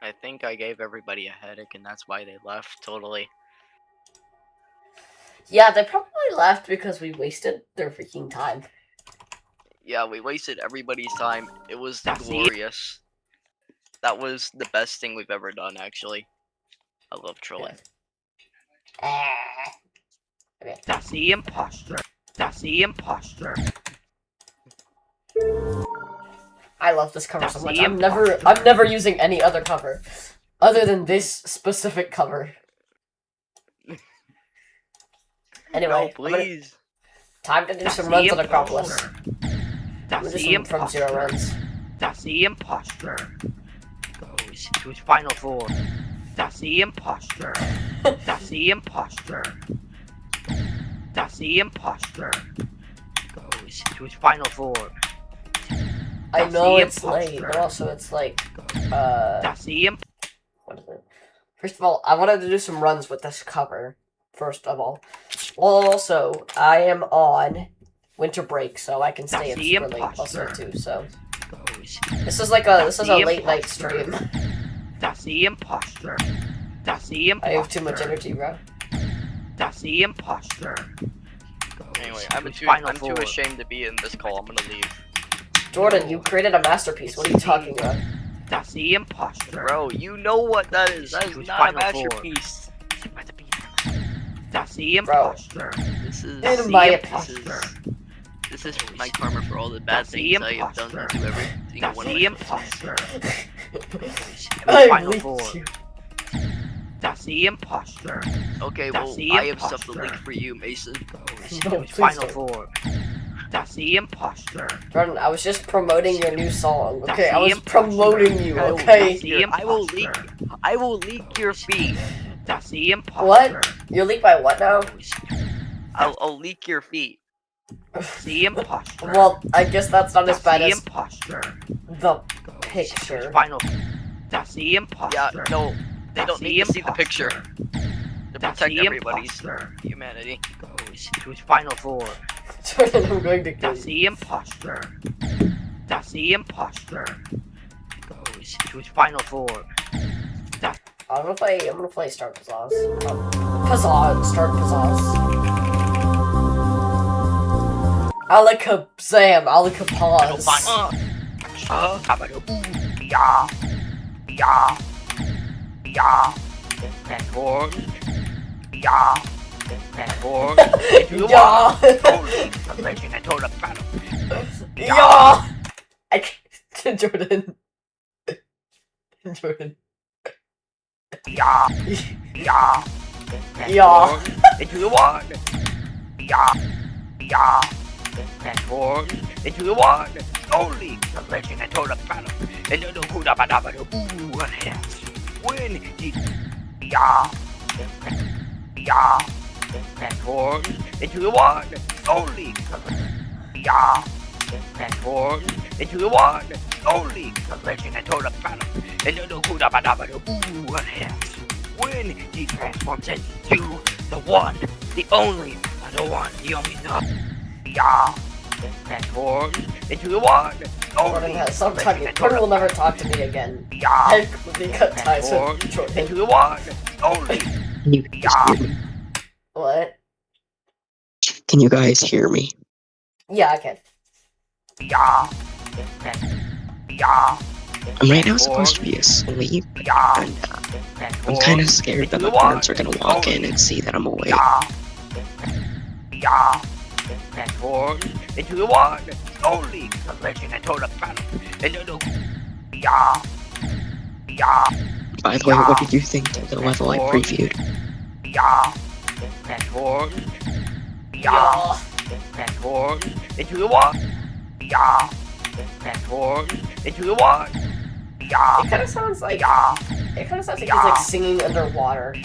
I think I gave everybody a headache, and that's why they left. Totally. Yeah, they probably left because we wasted their freaking time. Yeah, we wasted everybody's time. It was glorious. That was the best thing we've ever done, actually. I love trolling. Okay. That's the imposter. That's the imposter. I love this cover so much. I'm never using any other cover other than this specific cover. Anyway, no, please. Time to do some runs on Acropolis. That's the imposter. From 0 runs. That's the imposter. Goes to his final form. That's the imposter. That's the imposter. That's the imposter. Goes to his final form. I know it's late, but also it's like, That's the what is it? First of all, I wanted to do some runs with this cover. First of all, well, also I am on winter break, so I can stay up super late also too. So this is a late night stream. That's the imposter. That's the imposter. I have too much energy, bro. That's the imposter. Anyway, I'm too ashamed to be in this call. I'm gonna leave. Jordan, you created a masterpiece. What are you talking about? That's the imposter. Bro, you know what that is. That is not a masterpiece. That's the imposter. This is in my opinion. This is my karma for all the bad things I have done to every single one of my imposter. I leaked you. That's the imposter. Okay, well, I have stuff to leak for you, Mason. No, final form. That's the imposter. Jordan, I was just promoting your new song. Okay, I was promoting you. Okay. I will leak your feet. That's the imposter. What? You're leaked by what now? I'll leak your feet. The imposter. Well, I guess that's not as bad as the imposter. The picture. Final. That's the imposter. Yeah, no, they don't need to see the picture. To protect everybody's humanity. Goes to his final form. Jordan, I'm going to kill you. That's the imposter. That's the imposter. Goes to his final form. I'm gonna play Start Pizzazz. Start Pizzazz. Alakazam, Alakapaz. Transform. Transform. Yeah. Legend and total battle. Yeah. I can't. Jordan. Jordan. Yeah. Into the one. Yeah. Transform into the one. Only the legend and total battle. And the Huda hands. Win. Yeah. Transform into the one. Only the transform into the one. Only the legend and total battle. And the Huda hands. When he transforms into the one, the only, the one, the only, transforms into the one, only. Sometime Jordan will never talk to me again. I completely cut ties with Jordan. Into the one, only. Can you guys hear me? What? Can you guys hear me? Yeah, I can. I'm right now supposed to be asleep, and I'm kind of scared that my parents are gonna walk in and see that I'm awake. Transform into the one, only the legend and total battle. And By the way, what did you think of the level I previewed? Transform. Transform into the one. Transform into the one. It kind of sounds like he's like singing underwater.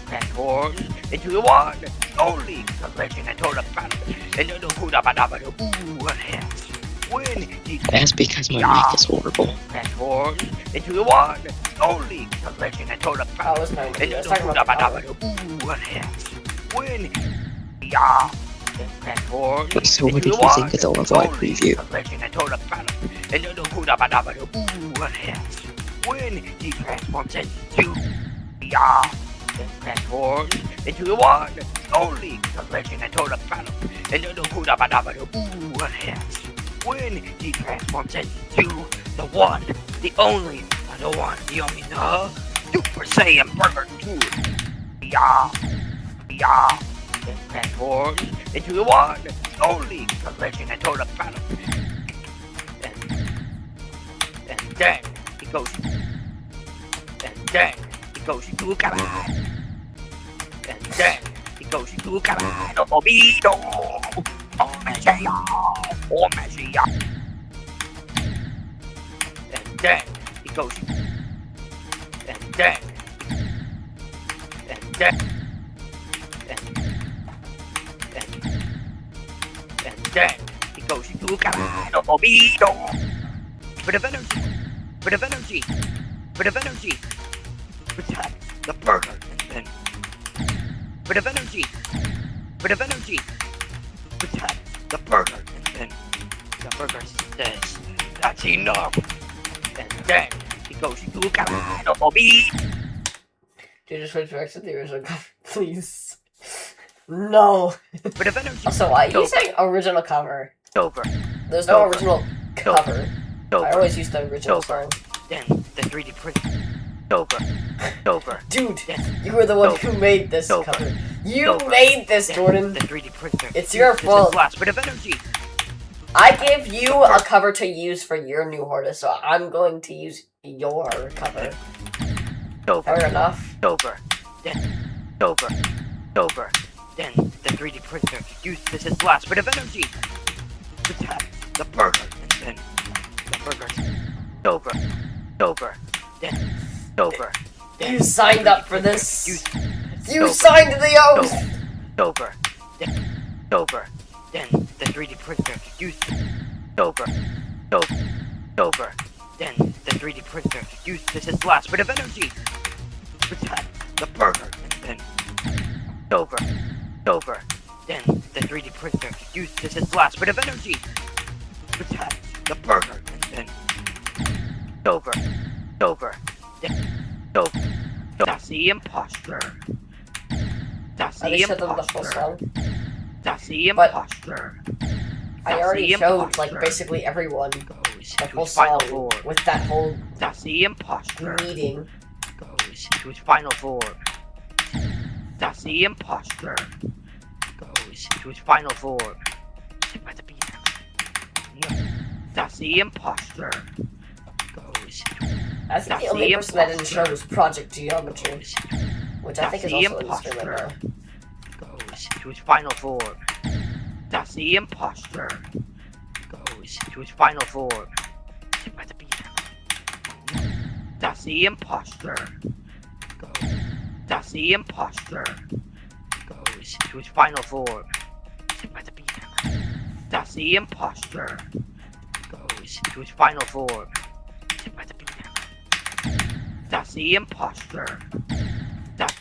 Transform into the one. Only the legend and total battle. And the Huda hands. Win. That's because my mic is horrible. Transform into the one. Only the legend and total battle. I was not And the Huda hands. Win. Transform. So what did you think of the level I previewed? The legend and total battle. And the Huda hands. When he transforms into yeah, then transforms into the one, only collision and total battle. And the ooh, yes. When he transforms into the one, the only, the one, the only, the Super Saiyan Burger 2. Yeah, yeah, then transforms into the one, only collision and total battle. And then he goes, and then he goes into Karai. And then he goes into Karai no Obido. Oh, Messiah, oh, Messiah. And then he goes, and then, and then, and then he goes into Karai no Obido. Bit of energy, bit of energy, bit of energy. Protect the burger, and then bit of energy, bit of energy. Protect the burger, and then the burger says, "That's enough." And then he goes to Karai no Obi. Dude, just switch back to the original cover, please. No. Bit of energy. Also, why are you saying original cover? Over. There's no original cover. I always use the original song. Then the 3D print. Over. Dude, you were the one who made this cover. You made this, Jordan. The 3D printer. It's your fault. Last bit of energy. I gave you a cover to use for your new Hortus, so I'm going to use your cover. Fair enough. Then the 3D printer. Use this as last bit of energy. Protect the burger, and then the burger's over. Then over. You signed up for this. You signed the oath. Over. Then the 3D printer. Use over. Then the 3D printer. Use this as last bit of energy. Protect the burger, and then over. Then the 3D printer. Use this as last bit of energy. Protect the burger, and then over. Then that's the imposter. That's the imposter. That's the imposter. I already showed like basically everyone the whole song with that whole that's the imposter meeting. Goes to his final form. That's the imposter. Goes to his final form. By the beat. No. That's the imposter. Goes. I think the only person that didn't show was Project Geometry, which I think is also in the stream right now. Goes to his final form. That's the imposter. Goes to his final form. By the beat. That's the imposter. That's the imposter. Goes to his final form. By the beat. That's the imposter. Goes to his final form. By the beat. That's the imposter.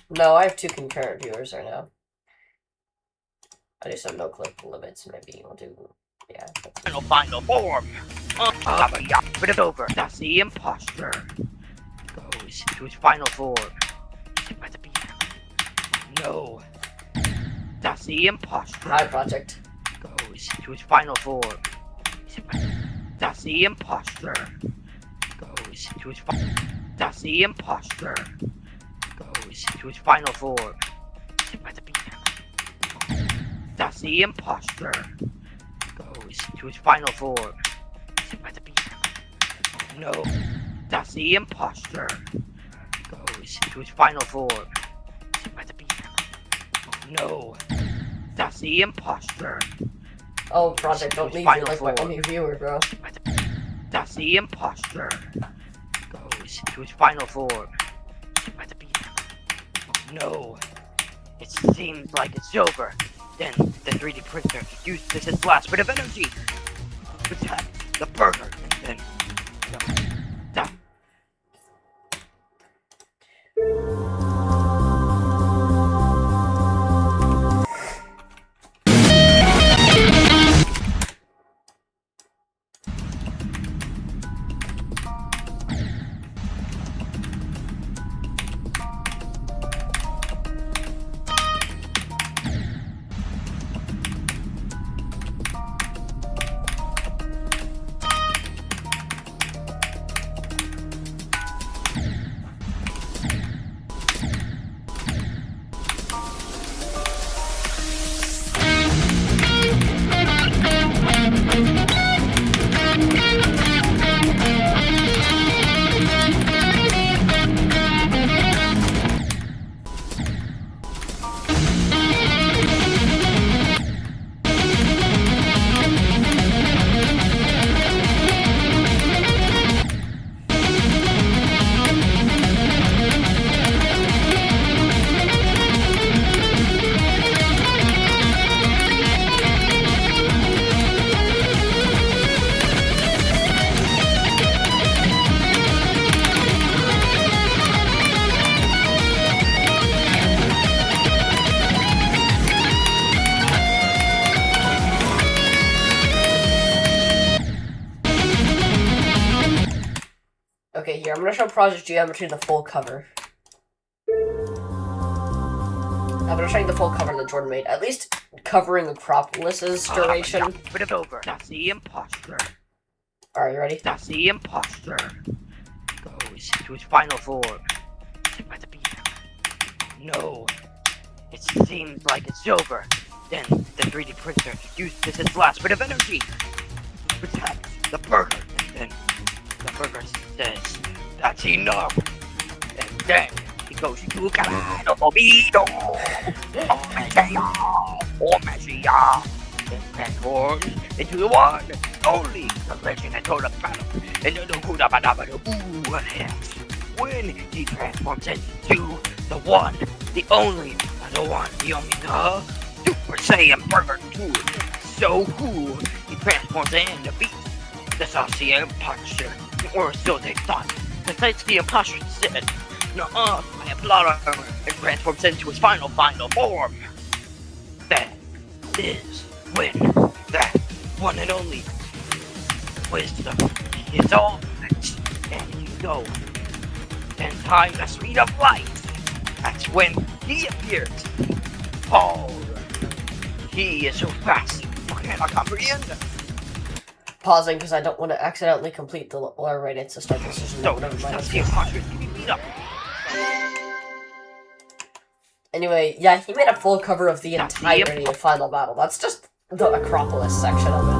No, I have 2 concurrent viewers right now. I just have no clip limits. Maybe we'll do. Yeah. Final form. But it's over. That's the imposter. Goes to his final form. By the beat. No. That's the imposter. Hi, Project. Goes to his final form. That's the imposter. Goes to his final. That's the imposter. Goes to his final form. By the beat. That's the imposter. Goes to his final form. By the beat. No. That's the imposter. Goes to his final form. By the beat. No. That's the imposter. Oh, Project, don't leave. You're like my only viewer, bro. That's the imposter. Goes to his final form. By the beat. No. It seems like it's over. Then the 3D printer. Use this as last bit of energy. Protect the burger, and then that. here. I'm gonna show Project Geometry the full cover. I'm gonna show you the full cover that Jordan made. At least covering Acropolis's duration. Put it over. That's the imposter. Alright, you ready? That's the imposter. Goes to his final form. Sit by the beat. No. It seems like it's over. Then the 3D printer uses its last bit of energy to protect the burger. And then the burger says, that's enough. And then he goes into Galado Mobido. Oh, Magia. It transforms into the one, only, the legend and total battle. And the Kuda Badabado. Ooh, yes. When he transforms into the one, the only, the one, the only, the Super Saiyan Burger 2. So cool. He transforms and defeats the saucy imposter. Or so they thought. Besides the imposter said, nuh-uh, I have a lot of armor, and transforms into his final form. That is when that one and only wisdom is all fixed. And you know, 10 times the speed of light. That's when he appears. Oh, he is so fast. I cannot comprehend. Pausing because I don't want to accidentally complete the alright, it's a start decision. So, that's the imposter can be beat up. Anyway, yeah, he made a full cover of the entirety of Final Battle. That's just the Acropolis section of it.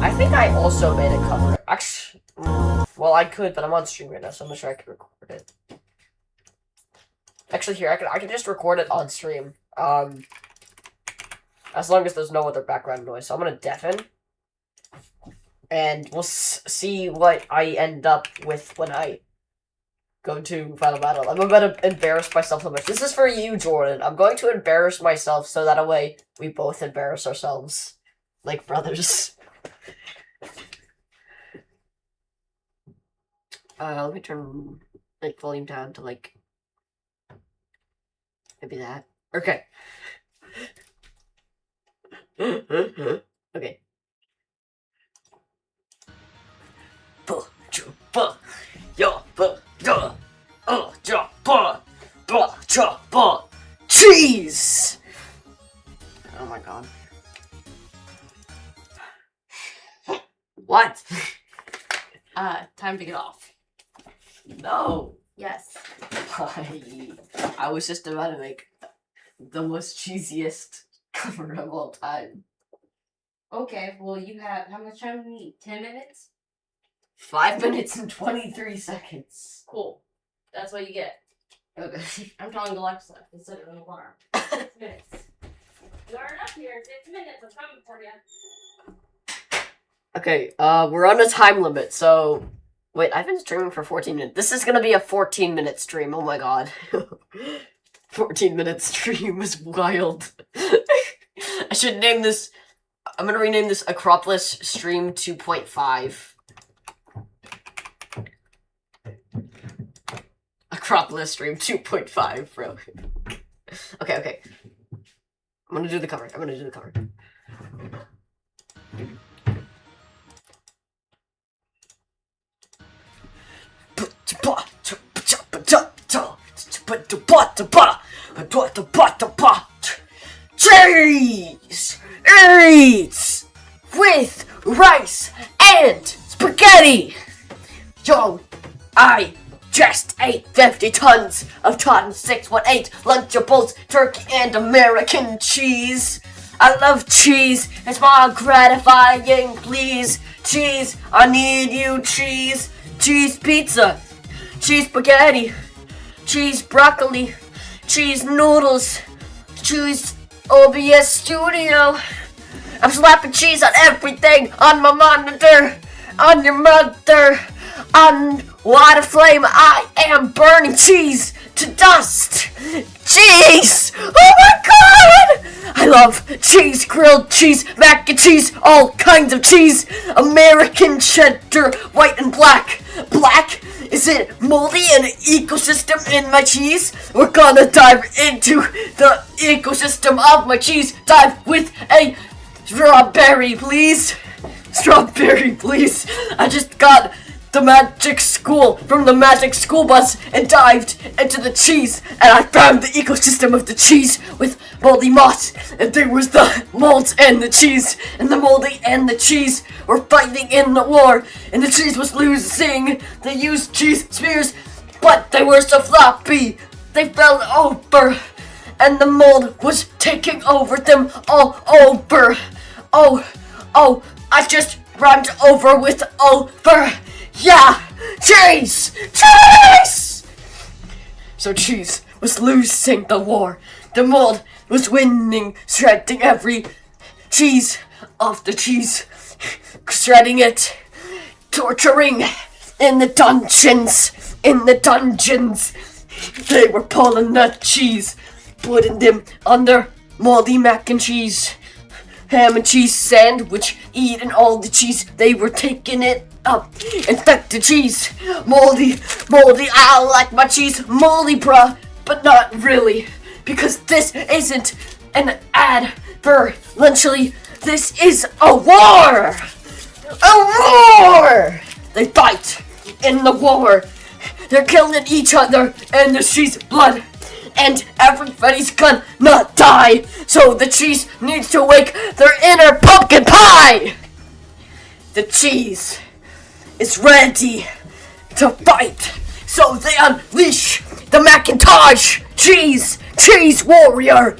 I think I also made a cover. Actually, well, I could, but I'm on stream right now, so I'm not sure I can record it. Actually, here, I can just record it on stream. As long as there's no other background noise. So I'm gonna deafen. And we'll see what I end up with when I go to Final Battle. I'm about to embarrass myself so much. This is for you, Jordan. I'm going to embarrass myself so that way we both embarrass ourselves. Like brothers. Let me turn, like, volume down to, like, maybe that. Okay. Okay. Cheese! Oh my god. What? Time to get off. No. Yes. I was just about to make the most cheesiest cover of all time. Okay, well, you have, how much time do you need? 10 minutes? 5 minutes and 23 seconds. Cool. That's what you get. Okay. I'm telling Alexa to set an alarm. 6 minutes. You aren't up here in 6 minutes. I'm coming for you. Okay, we're on a time limit, so... Wait, I've been streaming for 14 minutes. This is gonna be a 14-minute stream, oh my god. 14-minute stream is wild. I should name this... I'm gonna rename this Acropolis Stream 2.5. Acropolis Stream 2.5, bro. Okay. I'm gonna do the cover. Cheese eats with rice and spaghetti. Yo, I just ate 50 tons of Ton 618 Lunchables, turkey, and American cheese. I love cheese. It's more gratifying, please. Cheese, I need you, cheese. Cheese pizza, cheese spaghetti, cheese broccoli, cheese noodles, cheese OBS studio. I'm slapping cheese on everything, on my monitor, on your mother, on water flame. I am burning cheese to dust. Cheese! Oh my god! I love cheese, grilled cheese, mac and cheese, all kinds of cheese. American cheddar, white and black. Black? Is it moldy and ecosystem in my cheese? We're gonna dive into the ecosystem of my cheese. Dive with a strawberry, please. Strawberry, please. I just got the magic school from the magic school bus and dived into the cheese, and I found the ecosystem of the cheese with moldy moss, and there was the molds and the cheese, and the moldy and the cheese were fighting in the war, and the cheese was losing. They used cheese spears, but they were so floppy, they fell over, and the mold was taking over them all over. Oh, I just rhymed over with over. Yeah, cheese! Cheese! So cheese was losing the war. The mold was winning, shredding every cheese off the cheese. Shredding it, torturing in the dungeons. In the dungeons, they were pulling the cheese, putting them on their moldy mac and cheese. Ham and cheese sandwich, eating all the cheese, they were taking it up. Infected cheese, moldy, I like my cheese moldy, bruh, but not really, because this isn't an ad for Lunchly, this is a war! A war! They fight in the war, they're killing each other, and the cheese blood. And everybody's gonna die, so the cheese needs to wake their inner pumpkin pie! The cheese is ready to fight, so they unleash the Macintosh cheese warrior!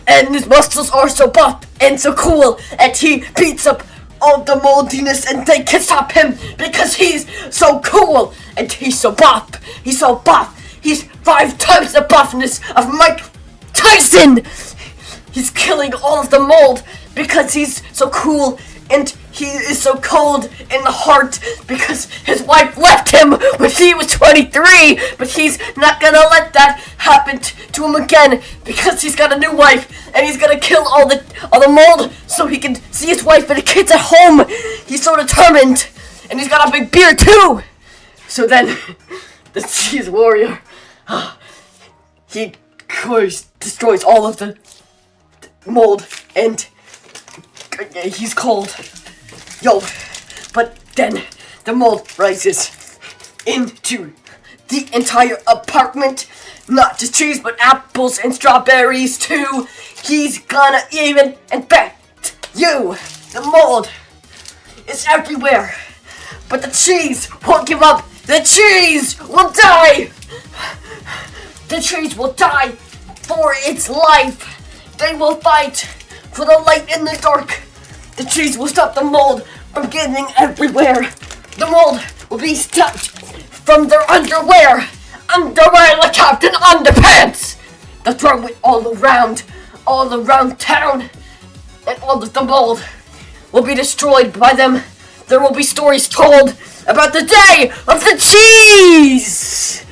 And his muscles are so buff and so cool, and he beats up all the moldiness, and they can't stop him because he's so cool, and he's so buff, He's 5 times the buffness of Mike Tyson! He's killing all of the mold because he's so cool, and he is so cold in the heart because his wife left him when he was 23, but he's not gonna let that happen to him again because he's got a new wife, and he's gonna kill all the mold so he can see his wife and the kids at home. He's so determined, and he's got a big beard too. So then, the cheese warrior, he destroys all of the mold, and he's cold. Yo, but then the mold rises into the entire apartment. Not just cheese, but apples and strawberries too. He's gonna even infect you. The mold is everywhere, but the cheese won't give up. The cheese will die! The cheese will die for its life. They will fight for the light in the dark. The cheese will stop the mold from getting everywhere. The mold will be stopped from their underwear. Underwear like Captain Underpants. They'll throw it all around town. And all of the mold will be destroyed by them. There will be stories told about the day of the cheese!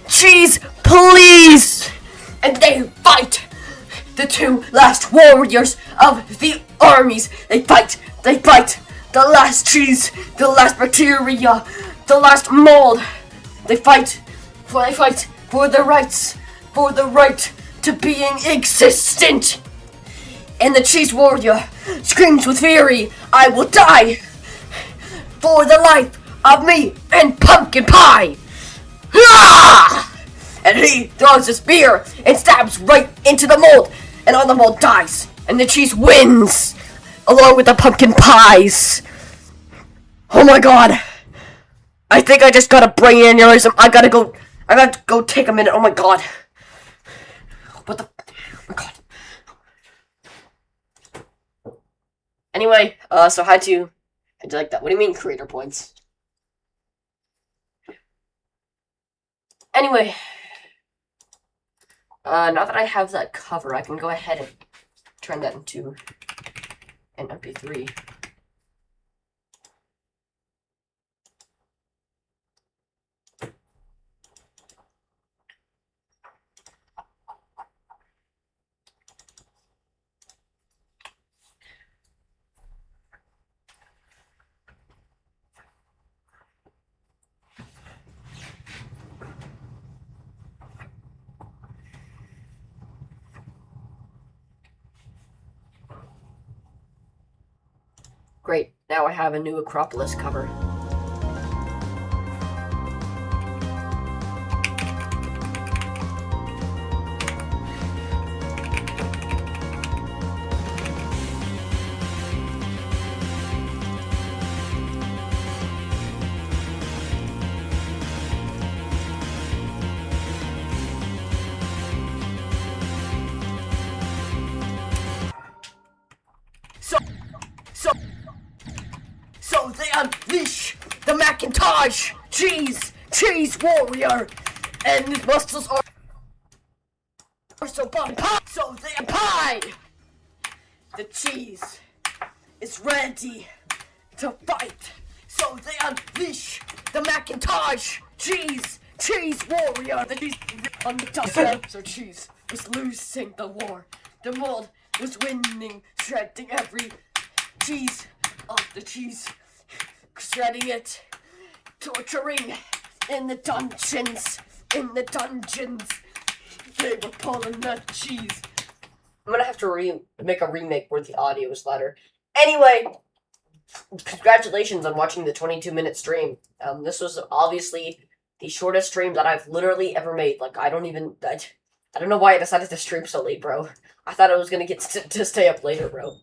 Cheese, please! And they fight! The 2 last warriors of the armies. They fight! The last cheese, the last bacteria, the last mold. They fight for their rights, for the right to being existent. And the cheese warrior screams with fury, I will die for the life of me and pumpkin pie! Ah! And he throws a spear and stabs right into the mold, and all the mold dies, and the cheese wins, along with the pumpkin pies. Oh my god! I think I just got a brain aneurysm. I gotta go take a minute. Oh my god! What the? Oh my god! Anyway, so how'd you like that? What do you mean creator points? Anyway, now that I have that cover, I can go ahead and turn that into an MP3. Great. Now I have a new Acropolis cover. So they unleash the Macintosh cheese warrior, and his muscles are so bumpy. So they pie. The cheese is ready to fight. So they unleash the Macintosh cheese warrior. The cheese on the top. So cheese was losing the war. The mold was winning, shredding every cheese of the cheese, shredding it, torturing in the dungeons, they were pulling the cheese. I'm gonna have to make a remake where the audio is louder. Anyway, congratulations on watching the 22-minute stream. This was obviously the shortest stream that I've literally ever made. Like, I don't know why I decided to stream so late, bro. I thought I was gonna get to stay up later, bro.